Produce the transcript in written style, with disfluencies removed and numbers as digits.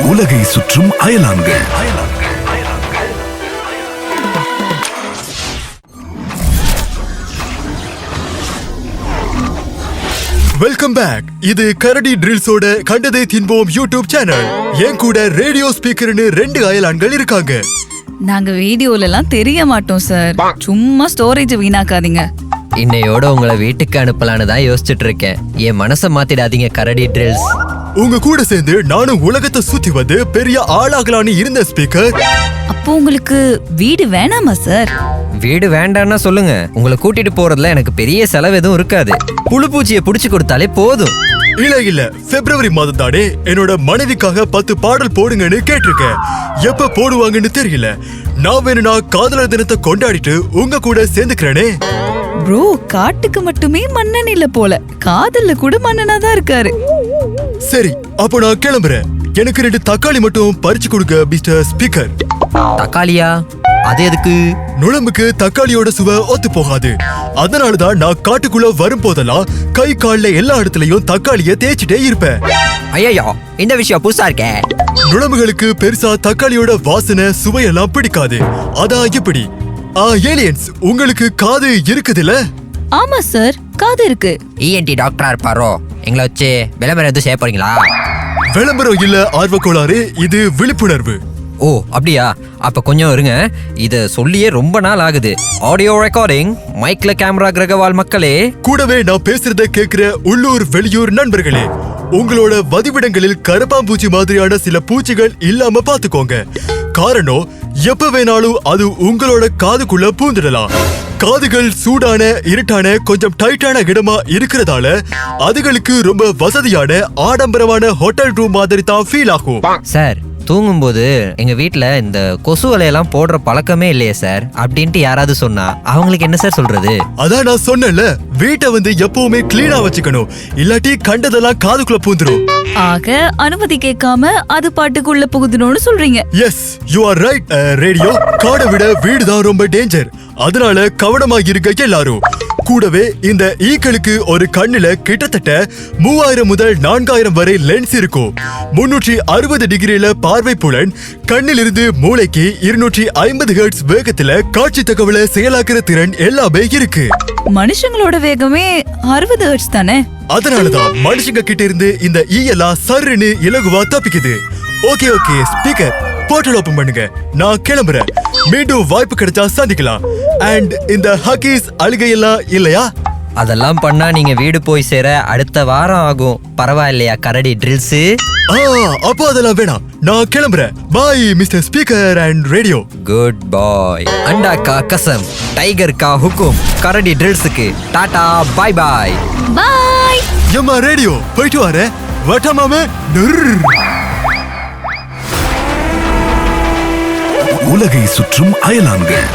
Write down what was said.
உலகை சுற்றும் அயலான்கள். Welcome back. இது கரடி ட்ரில்ஸோட கண்டதை தின்போம் யூடியூப் சேனல். என் கூட ரேடியோ ஸ்பீக்கர்னு 2 அயலான்கள் இருக்காங்க. நாங்க வீடியோல எல்லாம் தெரிய மாட்டோம் சார். சும்மா ஸ்டோரேஜ் வீணாக்காதீங்க. இன்னையோட உங்களை வீட்டுக்கு அனுப்பலான்னு தான் யோசிச்சுட்டு இருக்கேன். என் மனசை மாத்திடாதீங்க கரடி ட்ரில்ஸ். உங்க கூட சேர்ந்து நானும் உலகத்தை சுத்தி வந்து பெரிய ஆளாகலான்னு இருந்த ஸ்பீக்கர். அப்போ உங்களுக்கு வீடு வேணாமா சார்? வீடு வேண்டான்னா சொல்லுங்க. உங்களை கூட்டிட்டு போறதுல எனக்கு பெரிய செலவு எதுவும் இருக்காது. புழு பூச்சியை புடிச்சு கொடுத்தாலே போதும். இல்ல பிப்ரவரி மாதம் தானே என்னோட மனைவிக்காக 10 பாடல் போடுங்கன்னு கேட்டிருக்கேன். எப்ப போடுவாங்கன்னு தெரியல. நான் வேணும்னா காதலர் தினத்தை கொண்டாடிட்டு உங்க கூட சேர்ந்துக்கிறேனே. ப்ரோ, காட்டுக்கு மட்டுமே மன்னன் இல்ல போல, காதல்ல கூட மன்னனா தான் இருக்காரு. சரி, அப்போ நான் கிளம்புறேன். எனக்கு 2 தக்காளி மட்டும் பறிச்சு கொடுங்க மிஸ்டர் ஸ்பீக்கர். தக்காளியா? அது எதுக்கு? நுழம்புக்கு தக்காளியோட சுவை ஒத்து போகாது. அதனாலதான் நான் காட்டுக்குள்ள வரும் போதெல்லாம் கை கால்ல எல்லா இடத்துலயும் தக்காளிய தேய்ச்சிட்டே இருப்பேன். ஐயோ, இந்த விஷயம் புதுசா இருக்கே. நுழம்புகளுக்கு பெருசா தக்காளியோட வாசனை சுவையெல்லாம் பிடிக்காது. அதான் எப்படி? ஏலியன்ஸ், உங்களுக்கு காது இருக்குதுல்ல? ஆமா சார், காது இருக்கு. ENT டாக்டரா இருப்பாரோ? எங்களை வச்சு விளம்பரம் எதுவும் செய்ய போறீங்களா? விளம்பரம் இல்ல, ஆர்வக்கோளாறு. இது விழிப்புணர்வு. ஓ அப்படியா? அப்ப கொஞ்சம் இருங்க. இத சொல்லியே ரொம்ப நாள் ஆகுது. ஆடியோ ரெக்கார்டிங், மைக்ல கேமரா. கிரகவால் மக்களே, கூடவே நான் பேசுறத கேக்குற உள்ளூர் வெளியூர் நண்பர்களே, உங்களோட வதிவிடங்களில் கரப்பாம்பூச்சி மாதிரியான சில பூச்சிகள் இல்லாம பாத்துக்கோங்க. காரணம், எப்ப வேணாலும் அது உங்களோட காதுக்குள்ள பூந்துடலாம். காதுகள் சூடான, இருட்டான, கொஞ்சம் டைட்டான இடமா இருக்கிறதால அதுகளுக்கு ரொம்ப வசதியான ஆடம்பரமான ஹோட்டல் ரூம் மாதிரி தான் ஃபீல் ஆகும். சார், தூங்கும்போது எங்க வீட்ல இந்த கொசு வலையெல்லாம் போடுற பழக்கமே இல்லையே சார் அப்படின்ட்டு யாராவது சொன்னா அவங்களுக்கு என்ன சார் சொல்றது? அதான் நான் சொன்னேன்ல, வீட்டை வந்து எப்பவுமே கிளீனா வச்சுக்கணும். இல்லாட்டி கண்டதெல்லாம் காதுக்குள்ள பூந்துரும். ஆக அனுமதி கேட்காம அது பாட்டுக்குள்ள புகுதணும்னு சொல்றீங்க. Yes, you are right. Radio, காடை விட வீடுதான் ரொம்ப டேஞ்சர். அதனால கவனமா இருக்க எல்லாரும். கூடவே இந்த ஈக்களுக்கு ஒரு கண்ணுல கிட்டத்தட்ட 3000 முதல் 4000 வரை லென்ஸ் இருக்கும். 360 டிகிரில பார்வை புலன், கண்ணிலிருந்து மூளைக்கு 250 ஹெர்ட்ஸ் வேகத்துல காட்சி தகவலை செயலாக்குற திறன் எல்லாமே இருக்கு. மனுஷங்களோட வேகமே 60 ஹெர்ட்ஸ் தானே. அதனாலதான் மனுஷங்க கிட்ட இருந்து இந்த எல்லாம் சர்ன்னு இலகுவா தப்பிக்குது. ஓகே ஸ்பீக்கர், போர்ட்டல் ஓபன் பண்ணுங்க. நான் கிளம்புறேன். மீண்டும் வாய்ப்பு கிடைச்சா சந்திக்கலாம். அண்ட் இந்த ஹக்கீஸ் அழுகையெல்லாம் இல்லையா? அதெல்லாம் பண்ணா நீங்க வீடு போய் சேர அடுத்த வாரம் ஆகும். பரவாயில்லையா கரடி ட்ரில்ஸ்? அப்போ அதெல்லாம் வேணாம். நான் கிளம்புறேன். Bye mister speaker and radio. Good bye. அண்டா கா கசம், டைகர் கா ஹுக்கும். கரடி ட்ரில்ஸுக்கு டாடா, பை பாய். பாய். எம்மா ரேடியோ, போயிட்டு வரேன். வட்டமாமே. உலகை சுற்றும் அயலான்கள்.